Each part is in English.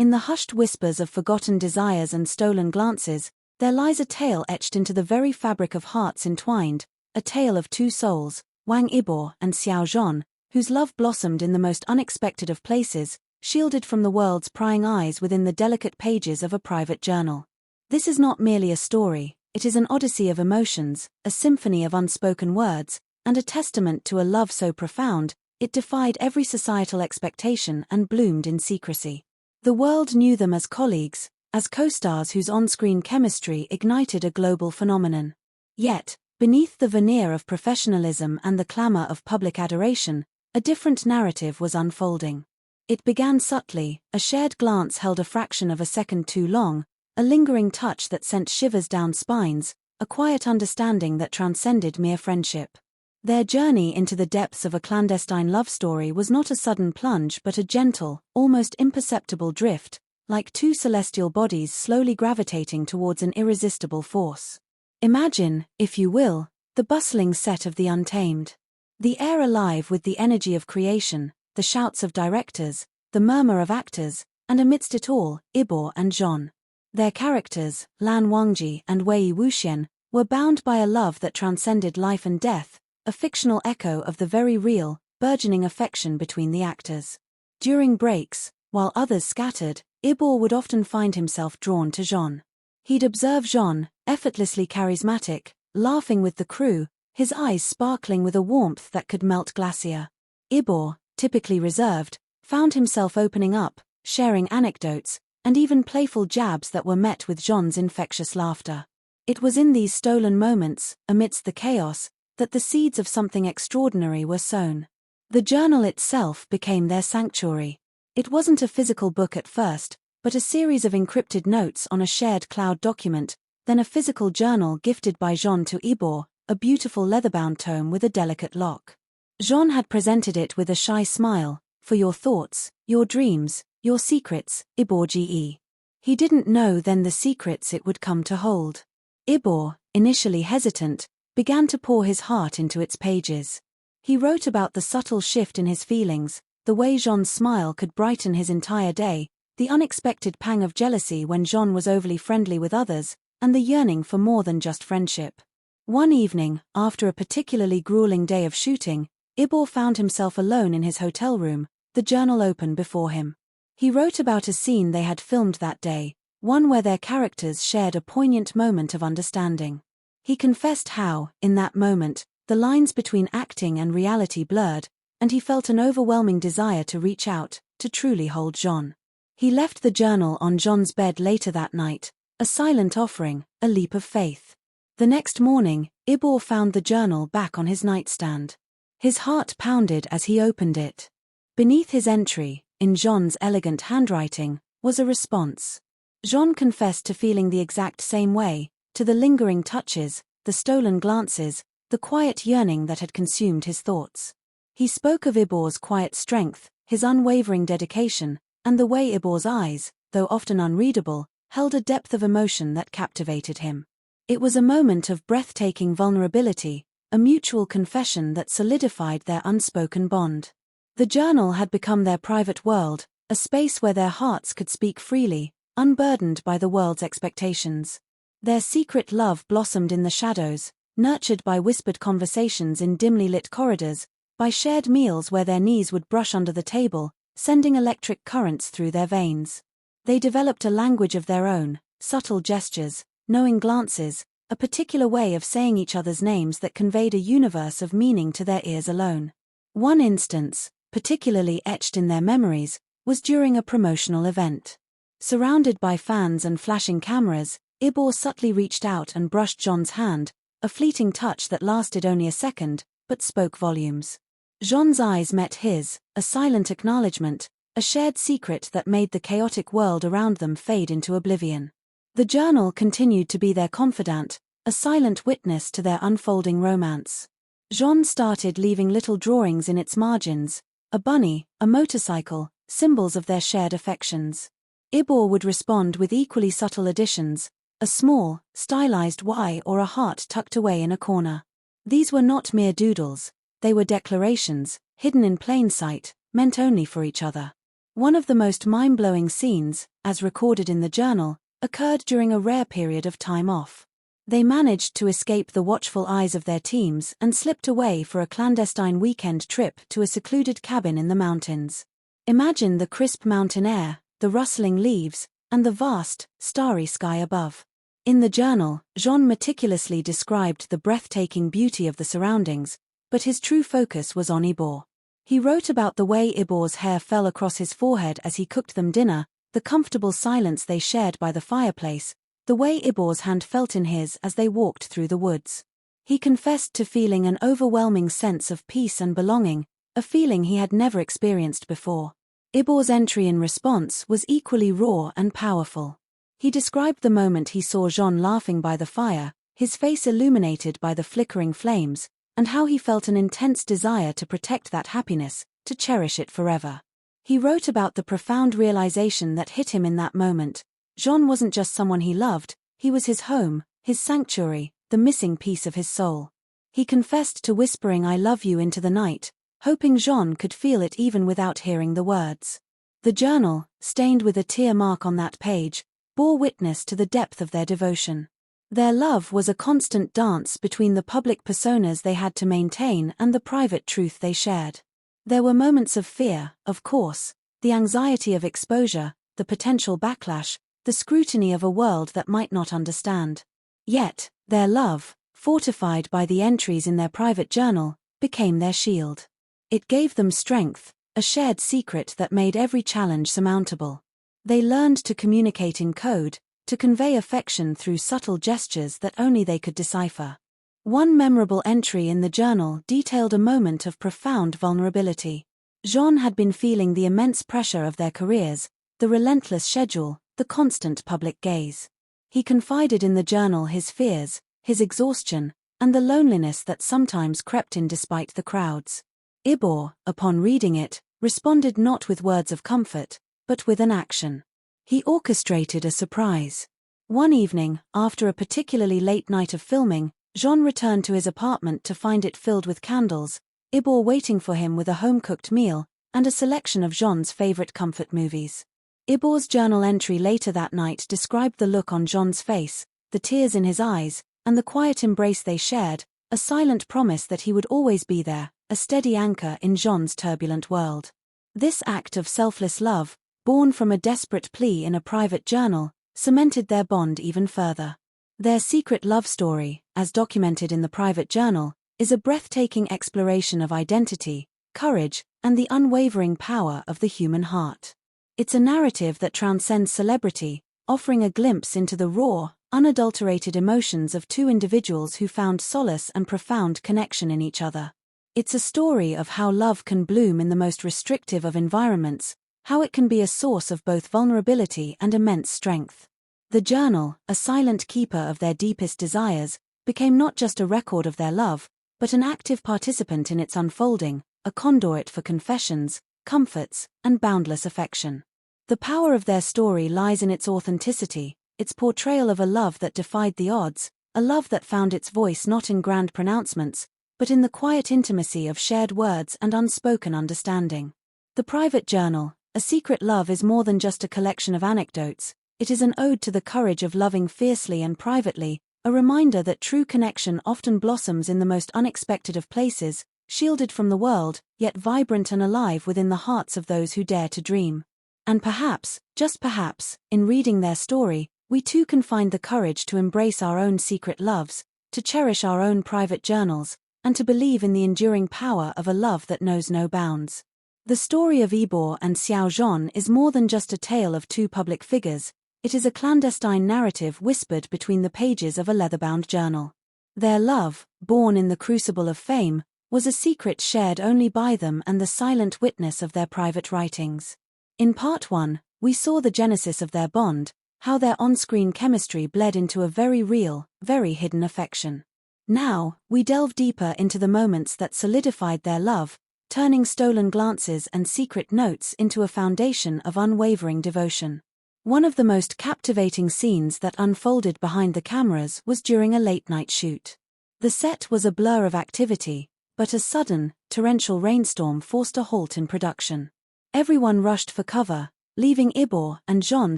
In the hushed whispers of forgotten desires and stolen glances, there lies a tale etched into the very fabric of hearts entwined, a tale of two souls, Wang Yibo and Xiao Zhan, whose love blossomed in the most unexpected of places, shielded from the world's prying eyes within the delicate pages of a private journal. This is not merely a story, it is an odyssey of emotions, a symphony of unspoken words, and a testament to a love so profound, it defied every societal expectation and bloomed in secrecy. The world knew them as colleagues, as co-stars whose on-screen chemistry ignited a global phenomenon. Yet, beneath the veneer of professionalism and the clamor of public adoration, a different narrative was unfolding. It began subtly, a shared glance held a fraction of a second too long, a lingering touch that sent shivers down spines, a quiet understanding that transcended mere friendship. Their journey into the depths of a clandestine love story was not a sudden plunge but a gentle, almost imperceptible drift, like two celestial bodies slowly gravitating towards an irresistible force. Imagine, if you will, the bustling set of The Untamed. The air alive with the energy of creation, the shouts of directors, the murmur of actors, and amidst it all, Yibo and Zhan. Their characters, Lan Wangji and Wei Wuxian, were bound by a love that transcended life and death, a fictional echo of the very real, burgeoning affection between the actors. During breaks, while others scattered, Yibo would often find himself drawn to Zhan. He'd observe Zhan, effortlessly charismatic, laughing with the crew, his eyes sparkling with a warmth that could melt glacier. Yibo, typically reserved, found himself opening up, sharing anecdotes, and even playful jabs that were met with Zhan's infectious laughter. It was in these stolen moments, amidst the chaos, that the seeds of something extraordinary were sown. The journal itself became their sanctuary. It wasn't a physical book at first, but a series of encrypted notes on a shared cloud document, then a physical journal gifted by Zhan to Yibo, a beautiful leather-bound tome with a delicate lock. Zhan had presented it with a shy smile, "For your thoughts, your dreams, your secrets, Yibo Ge." He didn't know then the secrets it would come to hold. Yibo, initially hesitant, began to pour his heart into its pages. He wrote about the subtle shift in his feelings, the way Zhan's smile could brighten his entire day, the unexpected pang of jealousy when Zhan was overly friendly with others, and the yearning for more than just friendship. One evening, after a particularly grueling day of shooting, Yibo found himself alone in his hotel room, the journal open before him. He wrote about a scene they had filmed that day, one where their characters shared a poignant moment of understanding. He confessed how, in that moment, the lines between acting and reality blurred, and he felt an overwhelming desire to reach out, to truly hold Zhan. He left the journal on Zhan's bed later that night, a silent offering, a leap of faith. The next morning, Yibo found the journal back on his nightstand. His heart pounded as he opened it. Beneath his entry, in Zhan's elegant handwriting, was a response. Zhan confessed to feeling the exact same way, to the lingering touches, the stolen glances, the quiet yearning that had consumed his thoughts. He spoke of Yibo's quiet strength, his unwavering dedication, and the way Yibo's eyes, though often unreadable, held a depth of emotion that captivated him. It was a moment of breathtaking vulnerability, a mutual confession that solidified their unspoken bond. The journal had become their private world, a space where their hearts could speak freely, unburdened by the world's expectations. Their secret love blossomed in the shadows, nurtured by whispered conversations in dimly lit corridors, by shared meals where their knees would brush under the table, sending electric currents through their veins. They developed a language of their own, subtle gestures, knowing glances, a particular way of saying each other's names that conveyed a universe of meaning to their ears alone. One instance, particularly etched in their memories, was during a promotional event. Surrounded by fans and flashing cameras, Yibo subtly reached out and brushed Zhan's hand, a fleeting touch that lasted only a second, but spoke volumes. Zhan's eyes met his, a silent acknowledgement, a shared secret that made the chaotic world around them fade into oblivion. The journal continued to be their confidant, a silent witness to their unfolding romance. Zhan started leaving little drawings in its margins, a bunny, a motorcycle, symbols of their shared affections. Yibo would respond with equally subtle additions, a small, stylized Y or a heart tucked away in a corner. These were not mere doodles, they were declarations, hidden in plain sight, meant only for each other. One of the most mind-blowing scenes, as recorded in the journal, occurred during a rare period of time off. They managed to escape the watchful eyes of their teams and slipped away for a clandestine weekend trip to a secluded cabin in the mountains. Imagine the crisp mountain air, the rustling leaves, and the vast, starry sky above. In the journal, Zhan meticulously described the breathtaking beauty of the surroundings, but his true focus was on Yibo. He wrote about the way Yibo's hair fell across his forehead as he cooked them dinner, the comfortable silence they shared by the fireplace, the way Yibo's hand felt in his as they walked through the woods. He confessed to feeling an overwhelming sense of peace and belonging, a feeling he had never experienced before. Yibo's entry in response was equally raw and powerful. He described the moment he saw Zhan laughing by the fire, his face illuminated by the flickering flames, and how he felt an intense desire to protect that happiness, to cherish it forever. He wrote about the profound realization that hit him in that moment. Zhan wasn't just someone he loved, he was his home, his sanctuary, the missing piece of his soul. He confessed to whispering "I love you" into the night, hoping Zhan could feel it even without hearing the words. The journal, stained with a tear mark on that page, bore witness to the depth of their devotion. Their love was a constant dance between the public personas they had to maintain and the private truth they shared. There were moments of fear, of course, the anxiety of exposure, the potential backlash, the scrutiny of a world that might not understand. Yet, their love, fortified by the entries in their private journal, became their shield. It gave them strength, a shared secret that made every challenge surmountable. They learned to communicate in code, to convey affection through subtle gestures that only they could decipher. One memorable entry in the journal detailed a moment of profound vulnerability. Zhan had been feeling the immense pressure of their careers, the relentless schedule, the constant public gaze. He confided in the journal his fears, his exhaustion, and the loneliness that sometimes crept in despite the crowds. Yibo, upon reading it, responded not with words of comfort, but with an action. He orchestrated a surprise. One evening, after a particularly late night of filming, Zhan returned to his apartment to find it filled with candles, Yibo waiting for him with a home-cooked meal, and a selection of Zhan's favorite comfort movies. Yibo's journal entry later that night described the look on Zhan's face, the tears in his eyes, and the quiet embrace they shared, a silent promise that he would always be there, a steady anchor in Zhan's turbulent world. This act of selfless love, born from a desperate plea in a private journal, cemented their bond even further. Their secret love story, as documented in the private journal, is a breathtaking exploration of identity, courage, and the unwavering power of the human heart. It's a narrative that transcends celebrity, offering a glimpse into the raw, unadulterated emotions of two individuals who found solace and profound connection in each other. It's a story of how love can bloom in the most restrictive of environments, how it can be a source of both vulnerability and immense strength. The journal, a silent keeper of their deepest desires, became not just a record of their love, but an active participant in its unfolding, a conduit for confessions, comforts, and boundless affection. The power of their story lies in its authenticity, its portrayal of a love that defied the odds, a love that found its voice not in grand pronouncements, but in the quiet intimacy of shared words and unspoken understanding. The private journal, A Secret Love, is more than just a collection of anecdotes. It is an ode to the courage of loving fiercely and privately, a reminder that true connection often blossoms in the most unexpected of places, shielded from the world, yet vibrant and alive within the hearts of those who dare to dream. And perhaps, just perhaps, in reading their story, we too can find the courage to embrace our own secret loves, to cherish our own private journals, and to believe in the enduring power of a love that knows no bounds. The story of Yibo and Xiao is more than just a tale of two public figures. It is a clandestine narrative whispered between the pages of a leather-bound journal. Their love, born in the crucible of fame, was a secret shared only by them and the silent witness of their private writings. In Part 1, we saw the genesis of their bond, how their on-screen chemistry bled into a very real, very hidden affection. Now, we delve deeper into the moments that solidified their love, turning stolen glances and secret notes into a foundation of unwavering devotion. One of the most captivating scenes that unfolded behind the cameras was during a late-night shoot. The set was a blur of activity, but a sudden, torrential rainstorm forced a halt in production. Everyone rushed for cover, leaving Yibo and Zhan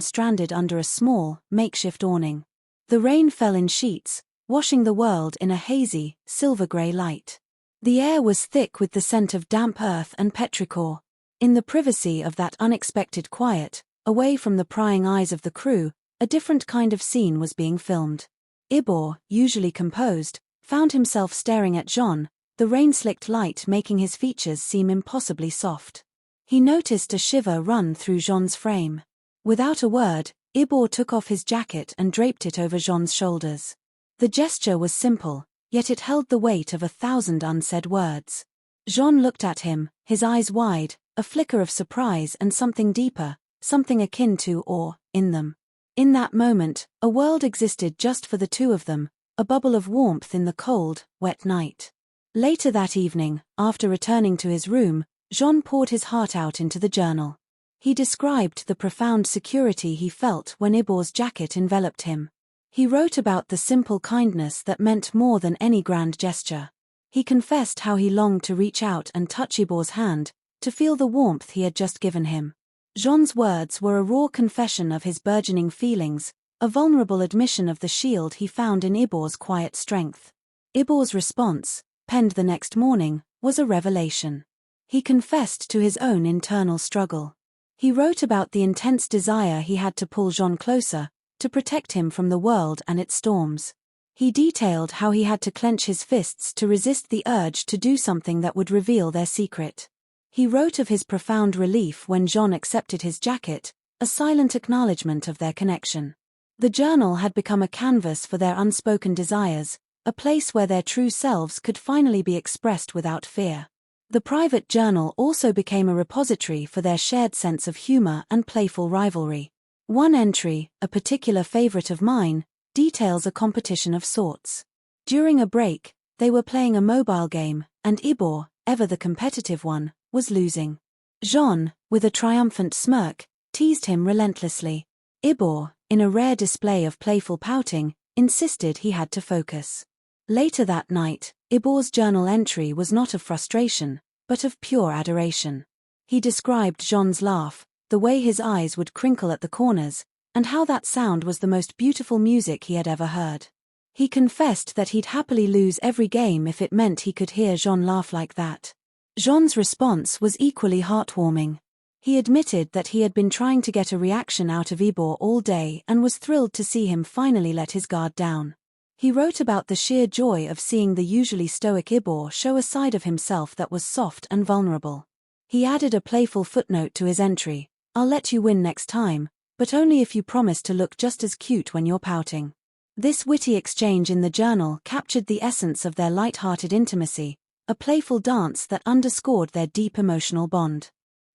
stranded under a small, makeshift awning. The rain fell in sheets, washing the world in a hazy, silver-grey light. The air was thick with the scent of damp earth and petrichor. In the privacy of that unexpected quiet, away from the prying eyes of the crew, a different kind of scene was being filmed. Yibo, usually composed, found himself staring at Zhan, the rain-slicked light making his features seem impossibly soft. He noticed a shiver run through Zhan's frame. Without a word, Yibo took off his jacket and draped it over Zhan's shoulders. The gesture was simple, yet it held the weight of 1,000 unsaid words. Zhan looked at him, his eyes wide, a flicker of surprise and something deeper, something akin to awe, in them. In that moment, a world existed just for the two of them, a bubble of warmth in the cold, wet night. Later that evening, after returning to his room, Zhan poured his heart out into the journal. He described the profound security he felt when Yibo's jacket enveloped him. He wrote about the simple kindness that meant more than any grand gesture. He confessed how he longed to reach out and touch Yibo's hand, to feel the warmth he had just given him. Zhan's words were a raw confession of his burgeoning feelings, a vulnerable admission of the shield he found in Yibo's quiet strength. Yibo's response, penned the next morning, was a revelation. He confessed to his own internal struggle. He wrote about the intense desire he had to pull Zhan closer, to protect him from the world and its storms. He detailed how he had to clench his fists to resist the urge to do something that would reveal their secret. He wrote of his profound relief when Zhan accepted his jacket, a silent acknowledgement of their connection. The journal had become a canvas for their unspoken desires, a place where their true selves could finally be expressed without fear. The private journal also became a repository for their shared sense of humor and playful rivalry. One entry, a particular favorite of mine, details a competition of sorts. During a break, they were playing a mobile game, and Yibo, ever the competitive one, was losing. Zhan, with a triumphant smirk, teased him relentlessly. Yibo, in a rare display of playful pouting, insisted he had to focus. Later that night, Yibo's journal entry was not of frustration, but of pure adoration. He described Zhan's laugh, the way his eyes would crinkle at the corners, and how that sound was the most beautiful music he had ever heard. He confessed that he'd happily lose every game if it meant he could hear Zhan laugh like that. Zhan's response was equally heartwarming. He admitted that he had been trying to get a reaction out of Yibo all day and was thrilled to see him finally let his guard down. He wrote about the sheer joy of seeing the usually stoic Yibo show a side of himself that was soft and vulnerable. He added a playful footnote to his entry, "I'll let you win next time, but only if you promise to look just as cute when you're pouting." This witty exchange in the journal captured the essence of their light-hearted intimacy, a playful dance that underscored their deep emotional bond.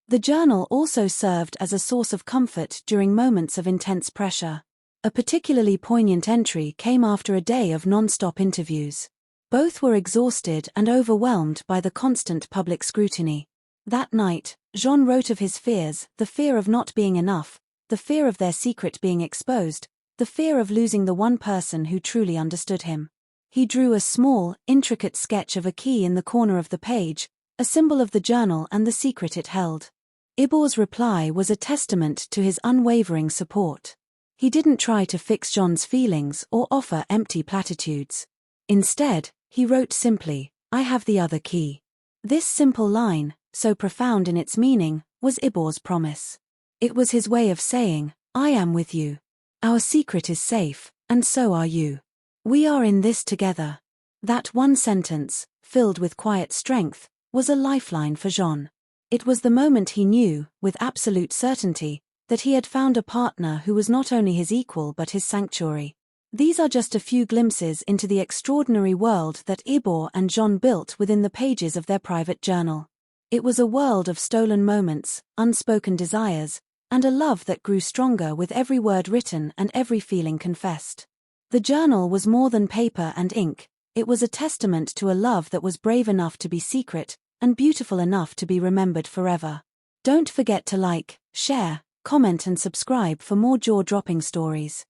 The journal also served as a source of comfort during moments of intense pressure. A particularly poignant entry came after a day of non-stop interviews. Both were exhausted and overwhelmed by the constant public scrutiny. That night, Zhan wrote of his fears, the fear of not being enough, the fear of their secret being exposed, the fear of losing the one person who truly understood him. He drew a small, intricate sketch of a key in the corner of the page, a symbol of the journal and the secret it held. Yibo's reply was a testament to his unwavering support. He didn't try to fix Zhan's feelings or offer empty platitudes. Instead, he wrote simply, "I have the other key." This simple line, so profound in its meaning, was Yibo's promise. It was his way of saying, "I am with you. Our secret is safe, and so are you. We are in this together." That one sentence, filled with quiet strength, was a lifeline for Zhan. It was the moment he knew, with absolute certainty, that he had found a partner who was not only his equal but his sanctuary. These are just a few glimpses into the extraordinary world that Yibo and Zhan built within the pages of their private journal. It was a world of stolen moments, unspoken desires, and a love that grew stronger with every word written and every feeling confessed. The journal was more than paper and ink, it was a testament to a love that was brave enough to be secret, and beautiful enough to be remembered forever. Don't forget to like, share, comment and subscribe for more jaw-dropping stories.